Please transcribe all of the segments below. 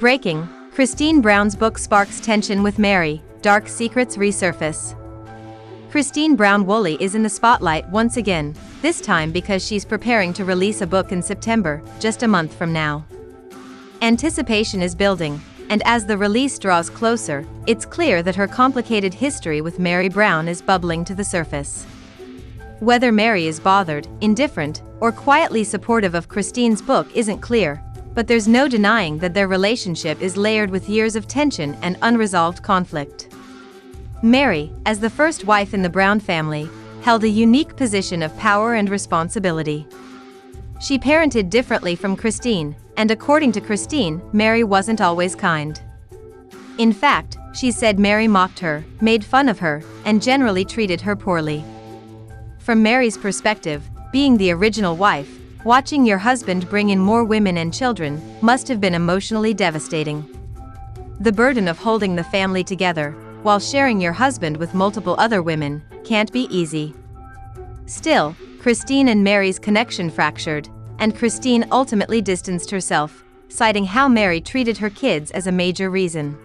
Breaking: Christine Brown's book sparks tension with Meri, dark secrets resurface. Christine Brown Woolley is in the spotlight once again, this time because she's preparing to release a book in September, just a month from now. Anticipation is building, and as the release draws closer, it's clear that her complicated history with Meri Brown is bubbling to the surface. Whether Meri is bothered, indifferent, or quietly supportive of Christine's book isn't clear, but there's no denying that their relationship is layered with years of tension and unresolved conflict. Meri, as the first wife in the Brown family, held a unique position of power and responsibility. She parented differently from Christine, and according to Christine, Meri wasn't always kind. In fact, she said Meri mocked her, made fun of her, and generally treated her poorly. From Meri's perspective, being the original wife, watching your husband bring in more women and children must have been emotionally devastating. The burden of holding the family together, while sharing your husband with multiple other women, can't be easy. Still, Christine and Meri's connection fractured, and Christine ultimately distanced herself, citing how Meri treated her kids as a major reason.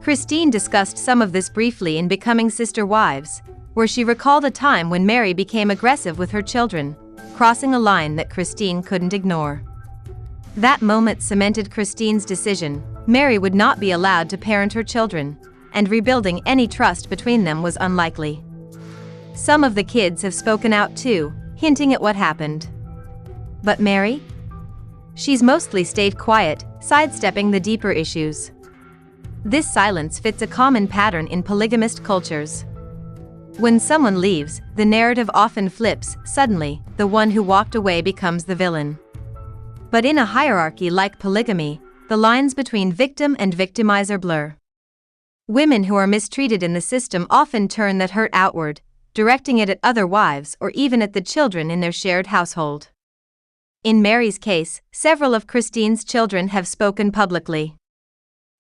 Christine discussed some of this briefly in Becoming Sister Wives, where she recalled a time when Meri became aggressive with her children, crossing a line that Christine couldn't ignore. That moment cemented Christine's decision: Meri would not be allowed to parent her children, and rebuilding any trust between them was unlikely. Some of the kids have spoken out too, hinting at what happened. But Meri? She's mostly stayed quiet, sidestepping the deeper issues. This silence fits a common pattern in polygamist cultures. When someone leaves, the narrative often flips. Suddenly, the one who walked away becomes the villain. But in a hierarchy like polygamy, the lines between victim and victimizer blur. Women who are mistreated in the system often turn that hurt outward, directing it at other wives or even at the children in their shared household. In Meri's case, several of Christine's children have spoken publicly.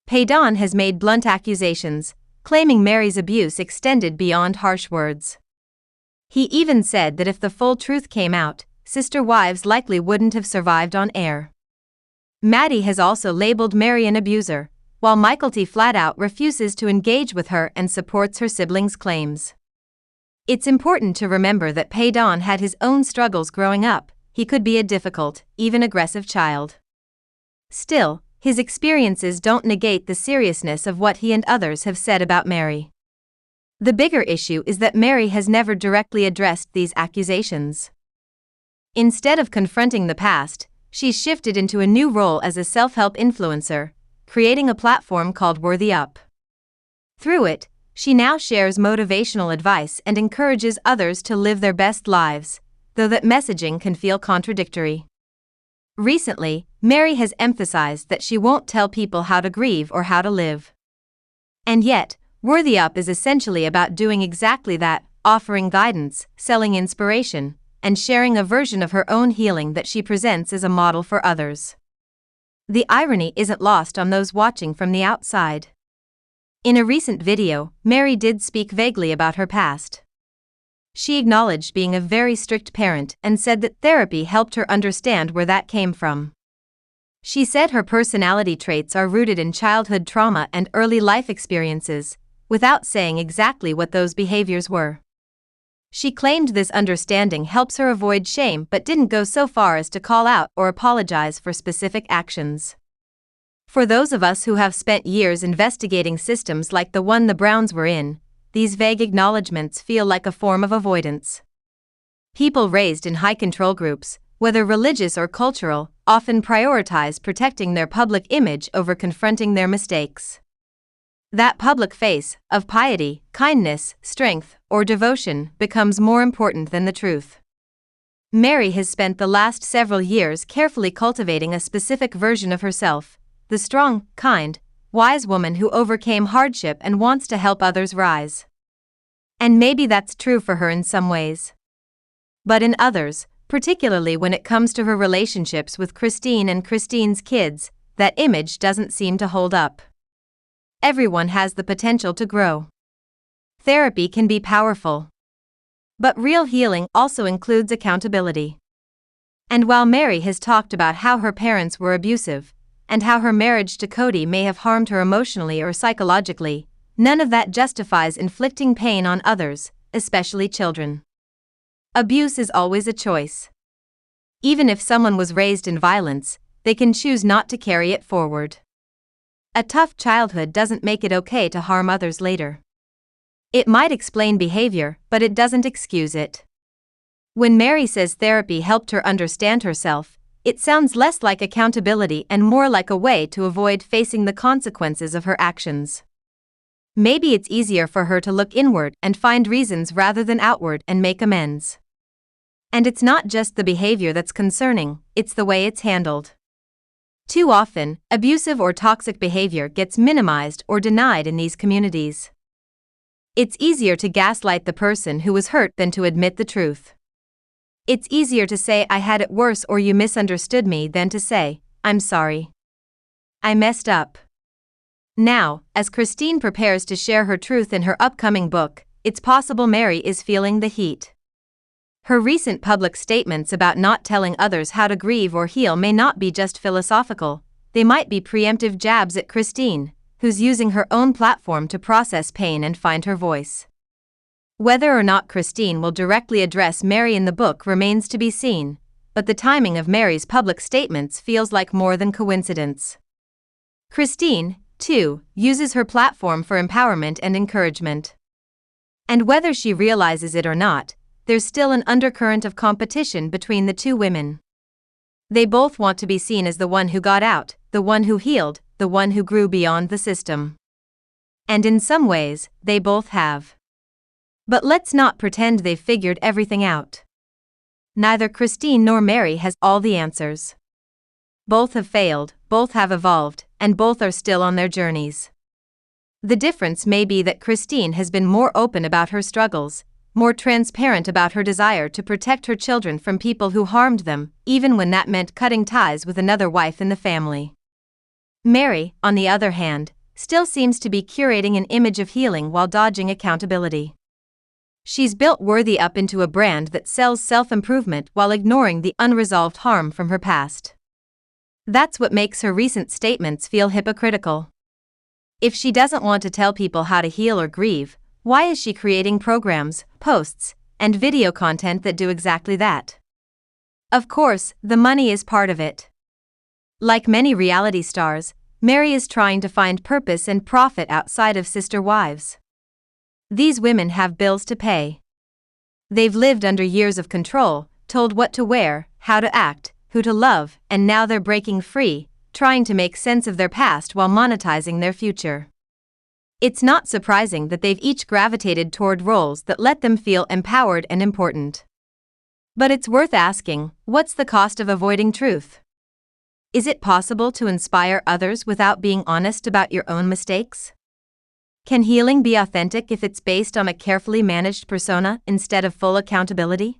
Kody has made blunt accusations, claiming Meri's abuse extended beyond harsh words. He even said that if the full truth came out, Sister Wives likely wouldn't have survived on air. Maddie has also labeled Meri an abuser, while Meichelte flat out refuses to engage with her and supports her siblings' claims. It's important to remember that Kody had his own struggles growing up. He could be a difficult, even aggressive child. Still, his experiences don't negate the seriousness of what he and others have said about Meri. The bigger issue is that Meri has never directly addressed these accusations. Instead of confronting the past, she's shifted into a new role as a self-help influencer, creating a platform called Worthy Up. Through it, she now shares motivational advice and encourages others to live their best lives, though that messaging can feel contradictory. Recently, Meri has emphasized that she won't tell people how to grieve or how to live. And yet, Worthy Up is essentially about doing exactly that, offering guidance, selling inspiration, and sharing a version of her own healing that she presents as a model for others. The irony isn't lost on those watching from the outside. In a recent video, Meri did speak vaguely about her past. She acknowledged being a very strict parent and said that therapy helped her understand where that came from. She said her personality traits are rooted in childhood trauma and early life experiences, without saying exactly what those behaviors were. She claimed this understanding helps her avoid shame but didn't go so far as to call out or apologize for specific actions. For those of us who have spent years investigating systems like the one the Browns were in, these vague acknowledgments feel like a form of avoidance. People raised in high control groups, whether religious or cultural, often prioritize protecting their public image over confronting their mistakes. That public face, of piety, kindness, strength, or devotion, becomes more important than the truth. Meri has spent the last several years carefully cultivating a specific version of herself, the strong, kind, wise woman who overcame hardship and wants to help others rise. And maybe that's true for her in some ways. But in others, particularly when it comes to her relationships with Christine and Christine's kids, that image doesn't seem to hold up. Everyone has the potential to grow. Therapy can be powerful. But real healing also includes accountability. And while Meri has talked about how her parents were abusive, and how her marriage to Kody may have harmed her emotionally or psychologically, none of that justifies inflicting pain on others, especially children. Abuse is always a choice. Even if someone was raised in violence, they can choose not to carry it forward. A tough childhood doesn't make it okay to harm others later. It might explain behavior, but it doesn't excuse it. When Meri says therapy helped her understand herself, it sounds less like accountability and more like a way to avoid facing the consequences of her actions. Maybe it's easier for her to look inward and find reasons rather than outward and make amends. And it's not just the behavior that's concerning, it's the way it's handled. Too often, abusive or toxic behavior gets minimized or denied in these communities. It's easier to gaslight the person who was hurt than to admit the truth. It's easier to say I had it worse or you misunderstood me than to say, I'm sorry. I messed up. Now, as Christine prepares to share her truth in her upcoming book, it's possible Meri is feeling the heat. Her recent public statements about not telling others how to grieve or heal may not be just philosophical, they might be preemptive jabs at Christine, who's using her own platform to process pain and find her voice. Whether or not Christine will directly address Meri in the book remains to be seen, but the timing of Meri's public statements feels like more than coincidence. Christine, too, uses her platform for empowerment and encouragement. And whether she realizes it or not, there's still an undercurrent of competition between the two women. They both want to be seen as the one who got out, the one who healed, the one who grew beyond the system. And in some ways, they both have. But let's not pretend they've figured everything out. Neither Christine nor Meri has all the answers. Both have failed, both have evolved, and both are still on their journeys. The difference may be that Christine has been more open about her struggles, more transparent about her desire to protect her children from people who harmed them, even when that meant cutting ties with another wife in the family. Meri, on the other hand, still seems to be curating an image of healing while dodging accountability. She's built Worthy up into a brand that sells self-improvement while ignoring the unresolved harm from her past. That's what makes her recent statements feel hypocritical. If she doesn't want to tell people how to heal or grieve, why is she creating programs, posts, and video content that do exactly that? Of course, the money is part of it. Like many reality stars, Meri is trying to find purpose and profit outside of Sister Wives. These women have bills to pay. They've lived under years of control, told what to wear, how to act, who to love, and now they're breaking free, trying to make sense of their past while monetizing their future. It's not surprising that they've each gravitated toward roles that let them feel empowered and important. But it's worth asking, what's the cost of avoiding truth? Is it possible to inspire others without being honest about your own mistakes? Can healing be authentic if it's based on a carefully managed persona instead of full accountability?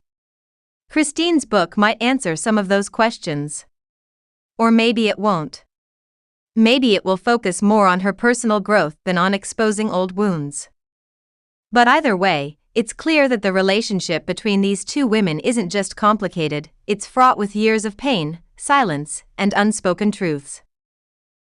Christine's book might answer some of those questions. Or maybe it won't. Maybe it will focus more on her personal growth than on exposing old wounds. But either way, it's clear that the relationship between these two women isn't just complicated, it's fraught with years of pain, silence, and unspoken truths.